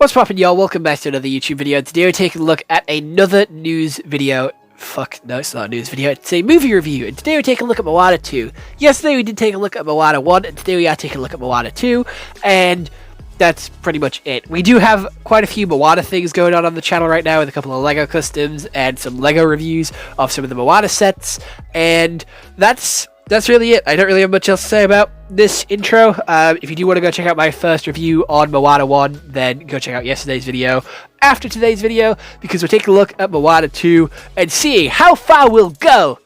What's poppin', y'all? Welcome back to another YouTube video. Today we're taking a look at another news video. Fuck, no, it's not a news video. It's a movie review. And today we're taking a look at Moana 2. Yesterday we did take a look at Moana 1, and today we are taking a look at Moana 2. And that's pretty much it. We do have quite a few Moana things going on the channel right now, with a couple of LEGO customs and some LEGO reviews of some of the Moana sets. And that's really it. I don't really have much else to say about this intro. If you do want to go check out my first review on Moana 1, then go check out yesterday's video after today's video, because we're taking a look at Moana 2 and seeing how far we'll go.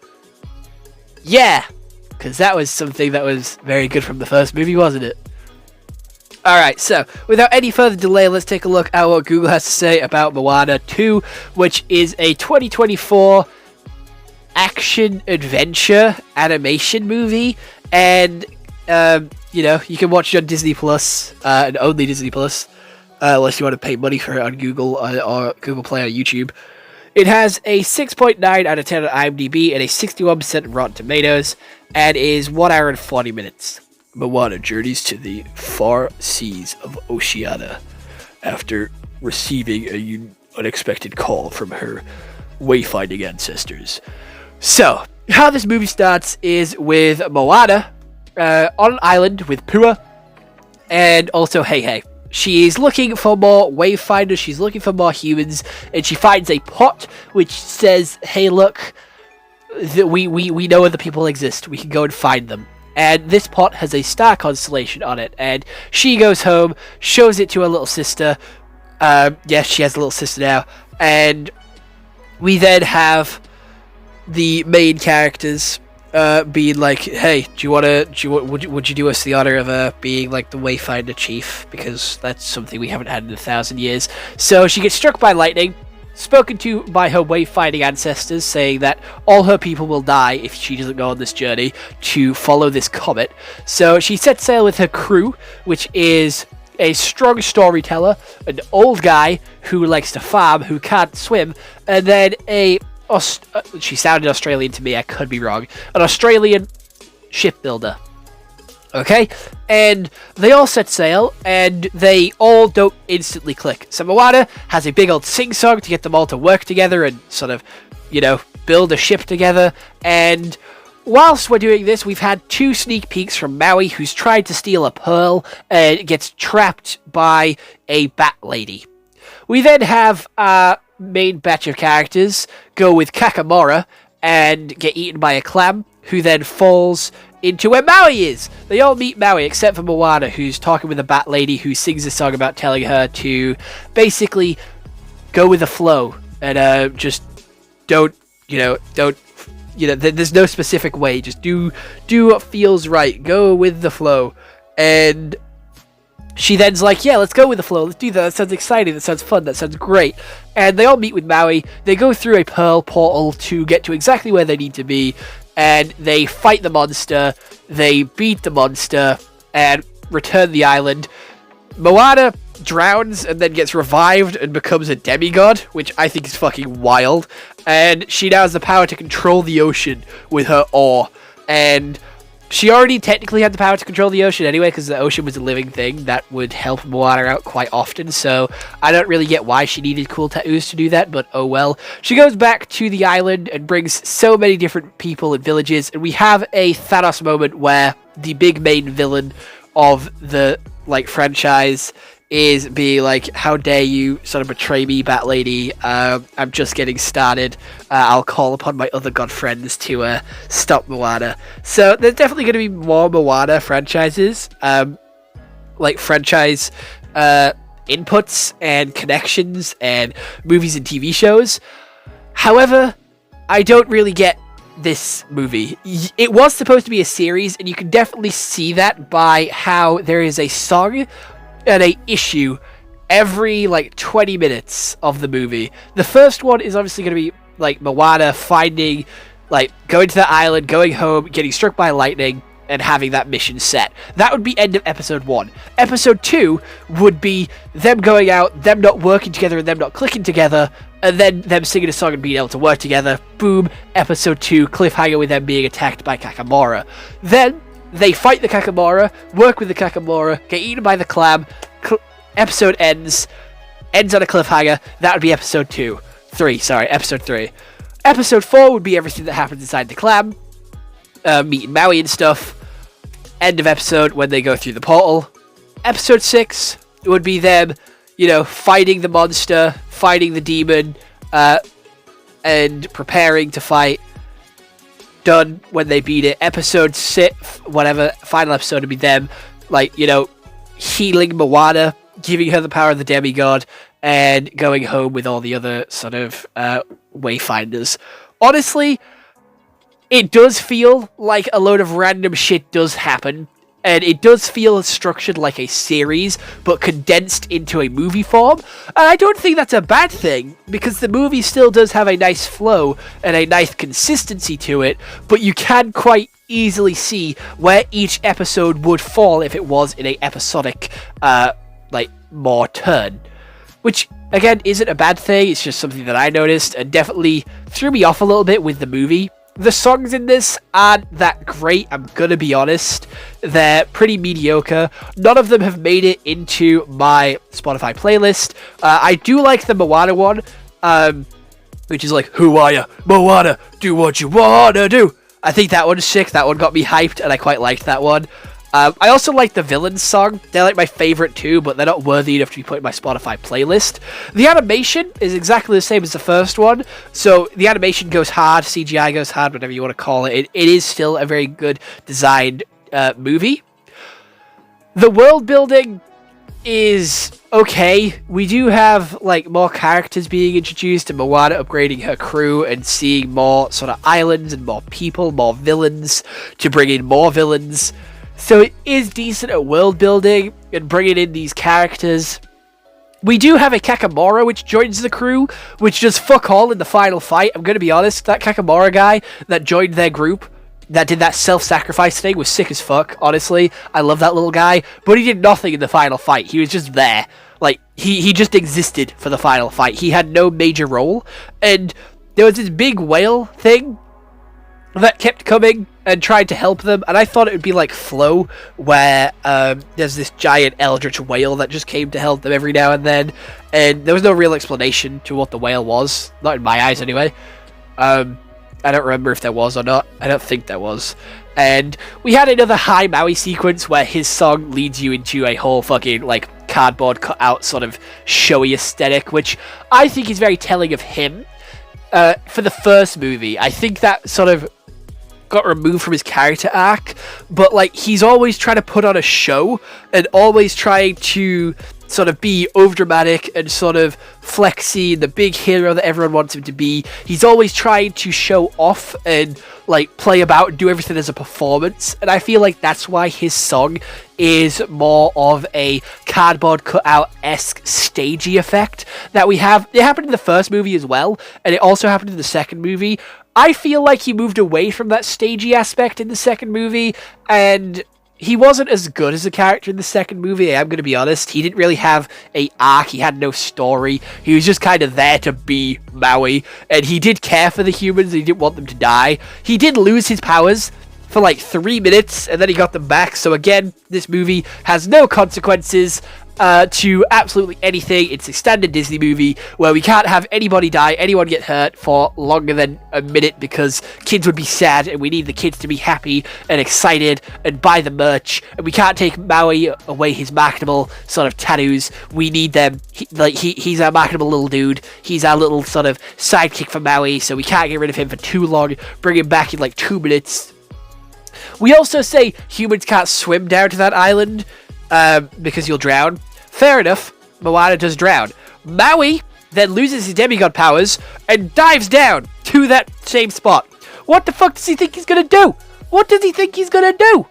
Yeah, because that was something that was very good from the first movie, wasn't it? Alright, so without any further delay, let's take a look at what Google has to say about Moana 2, which is a 2024 action-adventure animation movie, and you know, you can watch it on Disney Plus, and only Disney Plus, unless you want to pay money for it on Google or Google Play or YouTube. It has a 6.9 out of 10 on IMDb and a 61% Rotten Tomatoes, and is 1 hour and 40 minutes. Moana journeys to the far seas of Oceania after receiving an unexpected call from her wayfinding ancestors. So, how this movie starts is with Moana on an island with Pua and also Hey. She's looking for more wayfinders, she's looking for more humans, and she finds a pot which says, hey look, we know other people exist, we can go and find them. And this pot has a star constellation on it, and she goes home, shows it to her little sister. Yes, she has a little sister now, and we then have the main characters being like, hey, would you do us the honor of being like the Wayfinder chief, because that's something we haven't had in 1,000 years. So she gets struck by lightning, spoken to by her wayfinding ancestors, saying that all her people will die if she doesn't go on this journey to follow this comet. So she sets sail with her crew, which is a strong storyteller, an old guy who likes to farm, who can't swim, and then she sounded Australian to me, I could be wrong, an Australian shipbuilder. Okay, and they all set sail, and they all don't instantly click. So Moana has a big old sing-song to get them all to work together and sort of, you know, build a ship together. And whilst we're doing this, we've had 2 sneak peeks from Maui, who's tried to steal a pearl and gets trapped by a bat lady. We then have our main batch of characters go with Kakamora and get eaten by a clam, who then falls into where Maui is. They all meet Maui except for Moana, who's talking with a bat lady who sings a song about telling her to basically go with the flow and just don't there's no specific way, just do what feels right, go with the flow. And she then's like, yeah, let's go with the flow, let's do that, that sounds exciting, that sounds fun, that sounds great. And they all meet with Maui, they go through a pearl portal to get to exactly where they need to be, and they fight the monster, they beat the monster, and return the island. Moana drowns and then gets revived and becomes a demigod, which I think is fucking wild. And she now has the power to control the ocean with her oar. And she already technically had the power to control the ocean anyway, because the ocean was a living thing that would help Moana out quite often, so I don't really get why she needed cool tattoos to do that, but oh well. She goes back to the island and brings so many different people and villages, and we have a Thanos moment where the big main villain of the franchise is being like, how dare you sort of betray me, Bat Lady, I'm just getting started, I'll call upon my other god friends to stop Moana. So there's definitely going to be more Moana franchises, franchise inputs and connections and movies and TV shows. However, I don't really get this movie. It was supposed to be a series, and you can definitely see that by how there is a song and a issue every 20 minutes of the movie. The first one is obviously going to be Moana finding, going to the island, going home, getting struck by lightning, and having that mission set. That would be end of episode 1. Episode 2 would be them going out, them not working together, and them not clicking together, and then them singing a song and being able to work together. Boom, episode 2, cliffhanger with them being attacked by Kakamora. Then they fight the Kakamora, work with the Kakamora, get eaten by the clam, episode ends, ends on a cliffhanger. That would be episode 3. Episode 4 would be everything that happens inside the clam, meeting Maui and stuff. End of episode when they go through the portal. Episode 6 would be them, fighting the monster, fighting the demon, and preparing to fight. Done when they beat it. Episode 6, final episode would be them, healing Moana, giving her the power of the demigod, and going home with all the other sort of wayfinders. Honestly, it does feel like a load of random shit does happen, and it does feel structured like a series, but condensed into a movie form. And I don't think that's a bad thing, because the movie still does have a nice flow and a nice consistency to it, but you can quite easily see where each episode would fall if it was in a episodic, more turn. Which, again, isn't a bad thing, it's just something that I noticed, and definitely threw me off a little bit with the movie. The songs in this aren't that great, I'm gonna be honest. They're pretty mediocre. None of them have made it into my Spotify playlist. I do like the Moana one, which is like, who are ya? Moana, do what you wanna do. I think that one's sick, that one got me hyped, and I quite liked that one. I also like the Villains song. They're like my favorite too, but they're not worthy enough to be put in my Spotify playlist. The animation is exactly the same as the first one, so the animation goes hard, CGI goes hard, whatever you want to call it. It is still a very good designed movie. The world building is okay. We do have more characters being introduced, and Moana upgrading her crew and seeing more sort of islands and more people, more villains to bring in more villains. So it is decent at world building and bringing in these characters. We do have a Kakamora which joins the crew, which does fuck all in the final fight. I'm going to be honest, that Kakamora guy that joined their group, that did that self-sacrifice thing, was sick as fuck, honestly. I love that little guy, but he did nothing in the final fight. He was just there. He just existed for the final fight. He had no major role, and there was this big whale thing that kept coming and tried to help them, and I thought it would be like Flow, where there's this giant eldritch whale that just came to help them every now and then, and there was no real explanation to what the whale was, not in my eyes anyway. I don't remember if there was or not. I don't think there was. And we had another Hi Maui sequence where his song leads you into a whole fucking cardboard cut out sort of showy aesthetic, which I think is very telling of him. For the first movie, I think that sort of got removed from his character arc, but he's always trying to put on a show and always trying to sort of be overdramatic and sort of flexy, the big hero that everyone wants him to be. He's always trying to show off and play about and do everything as a performance, and I feel like that's why his song is more of a cardboard cutout-esque stagey effect that we have. It happened in the first movie as well, and it also happened in the second movie. I feel like he moved away from that stagey aspect in the second movie, and he wasn't as good as a character in the second movie, I'm going to be honest. He didn't really have a arc, he had no story, he was just kind of there to be Maui, and he did care for the humans, and he didn't want them to die. He did lose his powers for 3 minutes, and then he got them back, so again, this movie has no consequences to absolutely anything. It's a standard Disney movie where we can't have anybody die, anyone get hurt for longer than a minute, because kids would be sad, and we need the kids to be happy and excited and buy the merch, and we can't take Maui away his marketable sort of tattoos. We need them. He's our marketable little dude. He's our little sort of sidekick for Maui, so we can't get rid of him for too long. Bring him back in 2 minutes. We also say humans can't swim down to that island because you'll drown. Fair enough, Moana does drown. Maui then loses his demigod powers and dives down to that same spot. What the fuck does he think he's gonna do? What does he think he's gonna do?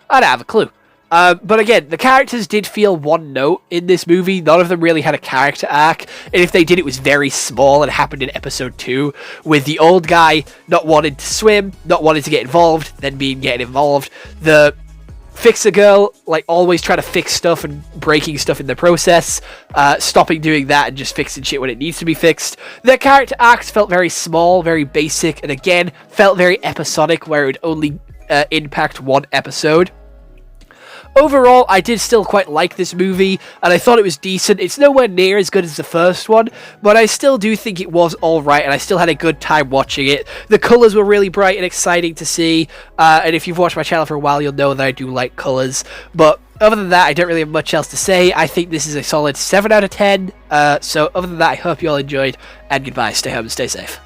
I don't have a clue. But again, the characters did feel one note in this movie. None of them really had a character arc, and if they did, it was very small and happened in episode 2, with the old guy not wanting to swim, not wanting to get involved, then getting involved. The fixer girl, always trying to fix stuff and breaking stuff in the process, stopping doing that and just fixing shit when it needs to be fixed. Their character arcs felt very small, very basic, and again, felt very episodic, where it would only impact one episode. overall, I did still quite like this movie, and I thought it was decent. It's nowhere near as good as the first one, but I still do think it was alright, and I still had a good time watching it. The colours were really bright and exciting to see, and if you've watched my channel for a while, you'll know that I do like colours, but other than that, I don't really have much else to say. I think this is a solid 7 out of 10, so other than that, I hope you all enjoyed, and goodbye, stay home and stay safe.